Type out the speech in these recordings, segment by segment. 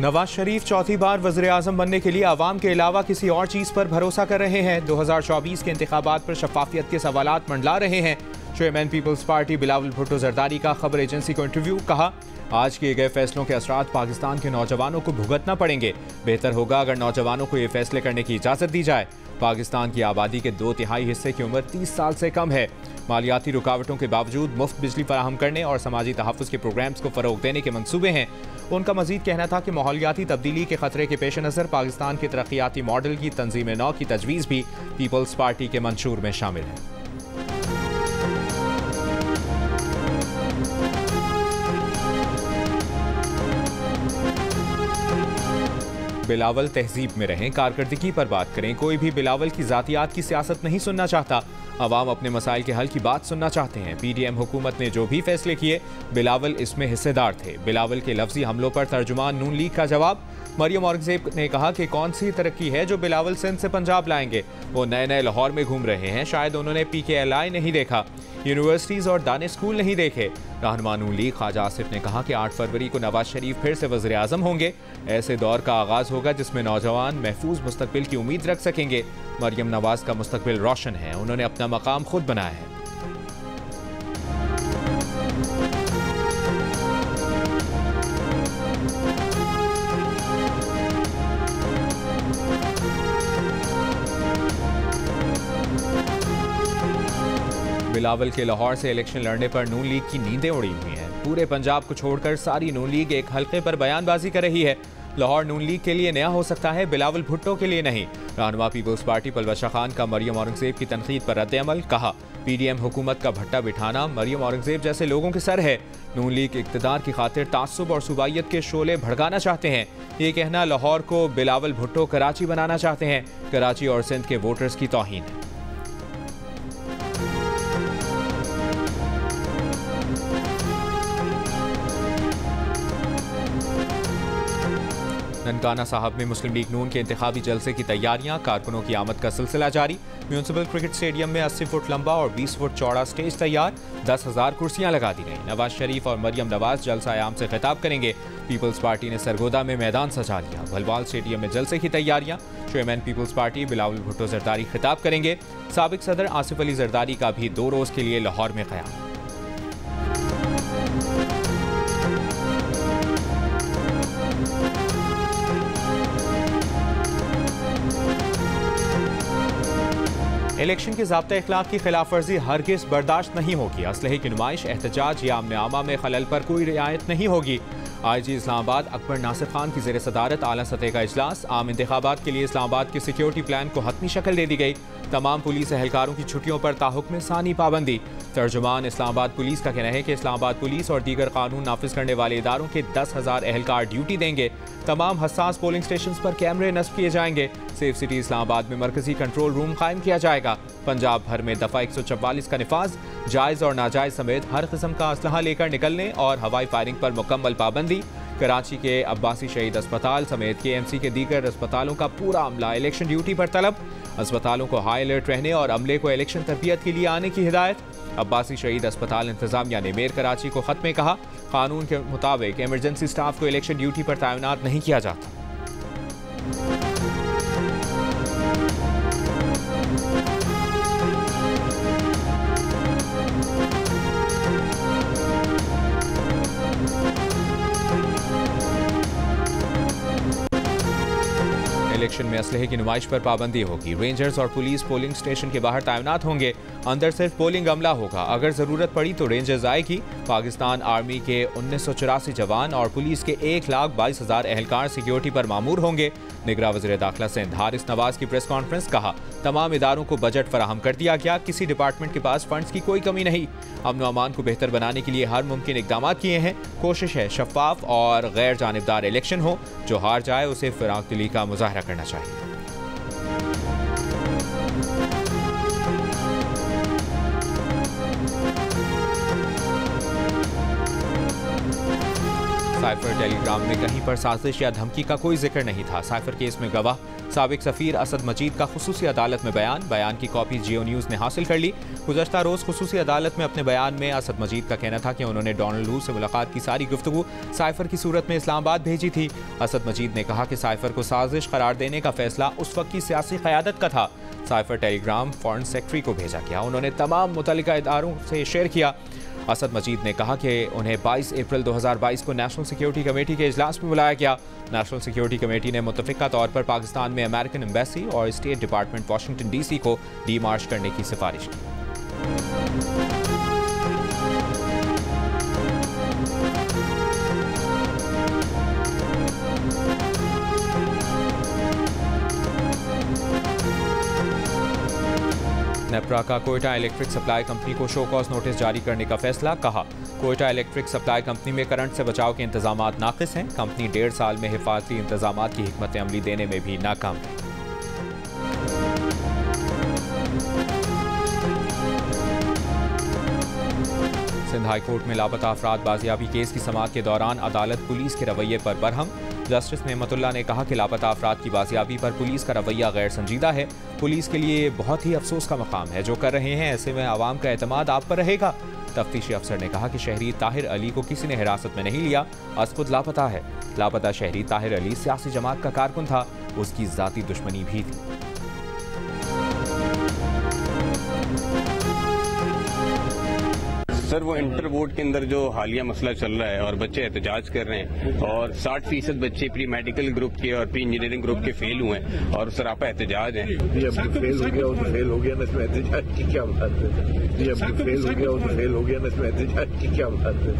नवाज शरीफ चौथी बार वज़ीर-ए-आज़म बनने के लिए अवाम के अलावा किसी और चीज़ पर भरोसा कर रहे हैं। 2024 के इंतखाबात पर शफाफियत के सवालात मंडला रहे हैं। Chairman Peoples Party Bilawal Bhutto Zardari का खबर एजेंसी को इंटरव्यू। कहा, आज किए गए फैसलों के असरात पाकिस्तान के नौजवानों को भुगतना पड़ेंगे। बेहतर होगा अगर नौजवानों को ये फैसले करने की इजाज़त दी जाए। पाकिस्तान की आबादी के 2/3 हिस्से की उम्र 30 साल से कम है। मालियाती रुकावटों के बावजूद मुफ्त बिजली फराहम करने और समाजी तहफ़्फ़ुज़ के प्रोग्राम्स को फ़रोग़ देने के मंसूबे हैं। उनका मज़ीद कहना था कि माहौलियाती तब्दीली के खतरे के पेश नज़र पाकिस्तान के तरक्याती मॉडल की तंजीम नौ की तजवीज़ भी पीपल्स पार्टी के मंशूर में शामिल है। बिलावल तहजीब में रहें, कारकर्दगी पर बात करें। कोई भी बिलावल की ज़ातियात की सियासत नहीं सुनना चाहता। अवाम अपने मसाइल के हल की बात सुनना चाहते हैं। PDM हुकूमत ने जो भी फैसले किए, बिलावल इसमें हिस्सेदार थे। बिलावल के लफ्जी हमलों पर तर्जुमान नून लीग का जवाब। मरियम औरंगजेब ने कहा कि कौन सी तरक्की है जो बिलावल सिंध से पंजाब लाएंगे। वो नए नए लाहौर में घूम रहे हैं, शायद उन्होंने PKLI नहीं देखा, यूनिवर्सिटीज़ और दाने स्कूल नहीं देखे। रहनुमा नून लीग ख्वाजा आसिफ ने कहा कि 8 फरवरी को नवाज शरीफ फिर से वज़ीर आज़म होंगे। ऐसे दौर का आगाज़ होगा जिसमें नौजवान महफूज मुस्तकबिल की उम्मीद रख सकेंगे। मरियम नवाज का मुस्तकबिल रोशन है, उन्होंने अपना मकाम खुद बनाया है। बिलावल के लाहौर से इलेक्शन लड़ने पर नून लीग की नींदें उड़ी हुई हैं। पूरे पंजाब को छोड़कर सारी नून लीग एक हल्के पर बयानबाजी कर रही है। लाहौर नून लीग के लिए नया हो सकता है, बिलावल भुट्टो के लिए नहीं। रहनुमा पीपल्स पार्टी पलवशा खान का मरियम औरंगजेब की तनकीद पर रद्द-ए-अमल। कहा, PDM हुकूमत का भट्टा बिठाना मरियम औरंगजेब जैसे लोगों के सर है। नून लीग इक़्तिदार की खातिर तासुब और सूबाइयत के शोले भड़काना चाहते हैं। ये कहना लाहौर को बिलावल भुट्टो कराची बनाना चाहते हैं। कराची और सिंध के वोटर्स की तौहीन है। ननकाना साहब में मुस्लिम लीग नून के इंतखाबी जलसे की तैयारियां, कारकुनों की आमद का सिलसिला जारी। म्यूनसिपल क्रिकेट स्टेडियम में 80 फुट लंबा और 20 फुट चौड़ा स्टेज तैयार, 10,000 कुर्सियां लगा दी गई। नवाज शरीफ और मरियम नवाज जलसा आम से खिताब करेंगे। पीपल्स पार्टी ने सरगोदा में मैदान सजा लिया। भलवाल स्टेडियम में जलसे की तैयारियां। Chairman Peoples Party Bilawal Bhutto Zardari खिताब करेंगे। साबिक सदर आसिफ अली जरदारी का भी 2 रोज़ के लिए लाहौर में क़याम। इलेक्शन के ज़ाब्ता इखलाक की खिलाफ वर्जी हरगिज़ बर्दाश्त नहीं होगी। असलहे की नुमाइश, एहतजाज या आमने आमा में खलल पर कोई रियायत नहीं होगी। IG इस्लामाबाद अकबर नासिर खान की ज़ेर सदारत आला सतह का इजलास। आम इंतखाबात के लिए इस्लामाबाद के सिक्योरिटी प्लान को हतमी शक्ल दे दी गई। तमाम पुलिस एहलकारों की छुट्टियों पर ताहुक्म सानी पाबंदी। तर्जुमान इस्लामाबाद पुलिस का कहना है कि इस्लामाबाद पुलिस और दीगर कानून नाफिज करने वाले इदारों के 10,000 एहलकार ड्यूटी देंगे। तमाम हसास पोलिंग स्टेशन पर कैमरे नस्ब किए जाएंगे। सेफ सिटी इस्लामाबाद में मरकजी कंट्रोल रूम कायम किया जाएगा। पंजाब भर में दफ़ा 144 का निफाज। जायज़ और नाजायज़ समेत हर किस्म का असलहा लेकर निकलने और हवाई फायरिंग पर मुकम्मल पाबंदी। कराची के अब्बासी शहीद अस्पताल समेत KMC के दीगर अस्पतालों का पूरा अमला इलेक्शन ड्यूटी पर तलब। अस्पतालों को हाई अलर्ट रहने और अमले को इलेक्शन तरबियत के लिए आने की हिदायत। अब्बासी शहीद अस्पताल इंतजामिया ने मेयर कराची को खत में कहा, कानून के मुताबिक इमरजेंसी स्टाफ को इलेक्शन ड्यूटी पर तैनात नहीं किया जाता। इलेक्शन में असलहे की नुमाइश पर पाबंदी होगी। रेंजर्स और पुलिस पोलिंग स्टेशन के बाहर तैनात होंगे। अंदर सिर्फ पोलिंग अमला होगा। अगर ज़रूरत पड़ी तो रेंजर्स आएगी। पाकिस्तान आर्मी के 1984 जवान और पुलिस के 1,22,000 एहलकार सिक्योरिटी पर मामूर होंगे। निगरां वज़ीर दाखिला सिंध हारिस नवाज की प्रेस कॉन्फ्रेंस। कहा, तमाम इदारों को बजट फराहम कर दिया गया, किसी डिपार्टमेंट के पास फंड्स की कोई कमी नहीं। अमन अमान को बेहतर बनाने के लिए हर मुमकिन इकदाम किए हैं। कोशिश है शफाफ और गैर जानिबदार इलेक्शन हो। जो हार जाए उसे फिराक दिली का मुजाहरा करना चाहिए। साइफर टेलीग्राम में कहीं पर साजिश या धमकी का कोई जिक्र नहीं था। साइफर केस में गवाह साबिक सफ़ीर असद मजीद का खुसूसी अदालत में बयान की कॉपी जियो न्यूज़ ने हासिल कर ली। गुज़श्ता रोज़ खुसूसी अदालत में अपने बयान में असद मजीद का कहना था कि उन्होंने डोनाल्ड लू से मुलाकात की सारी गुफ्तगू साइफर की सूरत में इस्लामाबाद भेजी थी। असद मजीद ने कहा कि साइफर को साजिश करार देने का फैसला उस वक्त की सियासी क़यादत का था। साइफर टेलीग्राम फॉरेन सेक्रेटरी को भेजा गया, उन्होंने तमाम मुतल्लिका इदारों से शेयर किया। असद मजीद ने कहा कि उन्हें 22 अप्रैल 2022 को नेशनल सिक्योरिटी कमेटी के इजलास में बुलाया गया। नेशनल सिक्योरिटी कमेटी ने मुत्तफ़िका तौर पर पाकिस्तान में अमेरिकन एम्बेसी और स्टेट डिपार्टमेंट वाशिंगटन DC को डीमार्च करने की सिफारिश की। नेपरा का कोयटा इलेक्ट्रिक सप्लाई कंपनी को शो कॉज नोटिस जारी करने का फैसला। कहा, कोयटा इलेक्ट्रिक सप्लाई कंपनी में करंट से बचाव के इंतजाम नाकिस हैं। कंपनी 1.5 साल में हिफाजती इंतजाम की हिकमत अमली देने में भी नाकाम है। सिंध हाई कोर्ट में लापता अफराद बाजियाबी केस की समाअत के दौरान अदालत पुलिस के रवैये पर बरहम। जस्टिस नेमतुल्ला ने कहा कि लापता अफराद की बाजियाबी पर पुलिस का रवैया गैर संजीदा है। पुलिस के लिए बहुत ही अफसोस का मकाम है जो कर रहे हैं, ऐसे में आवाम का एतमाद आप पर रहेगा। तफ्तीशी अफसर ने कहा कि शहरी ताहिर अली को किसी ने हिरासत में नहीं लिया, आज खुद लापता है। लापता शहरी ताहिर अली सियासी जमात का कारकुन था, उसकी जाती दुश्मनी भी थी। सर, वो इंटर बोर्ड के अंदर जो हालिया मसला चल रहा है और बच्चे एहतजाज कर रहे हैं और 60% बच्चे प्री मेडिकल ग्रुप के और प्री इंजीनियरिंग ग्रुप के फेल हुए हैं और सरापा एहतजाज हैं। अब फेल हो गया, वो तो फेल हो गया ना, इसमें एहतजाज की क्या बात है। अब फेल हो गया, वो तो फेल हो गया ना, इसमें एहतजाज की क्या बात है।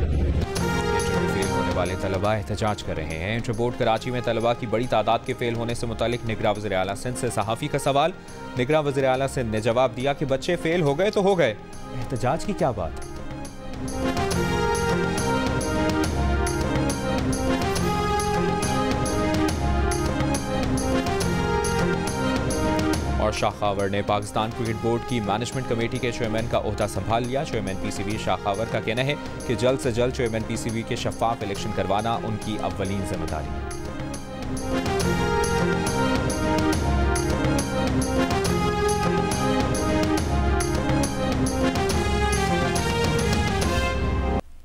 फेल होने वाले तलबा एहतजाज कर रहे हैं। इंटर बोर्ड कराची में तलबा की बड़ी तादाद के फेल होने से मुतालिक निगरान वज़ीर आला सिंध से सहाफ़ी का सवाल। निगरान वज़ीर आला सिंध ने जवाब दिया कि बच्चे फेल हो गए तो हो गए, एहतजाज की क्या बात है। और शाह खावर ने पाकिस्तान क्रिकेट बोर्ड की मैनेजमेंट कमेटी के चेयरमैन का ओहदा संभाल लिया। चेयरमैन PCB शाह खावर का कहना है कि जल्द से जल्द चेयरमैन PCB के शफाफ इलेक्शन करवाना उनकी अव्वलीन जिम्मेदारी है।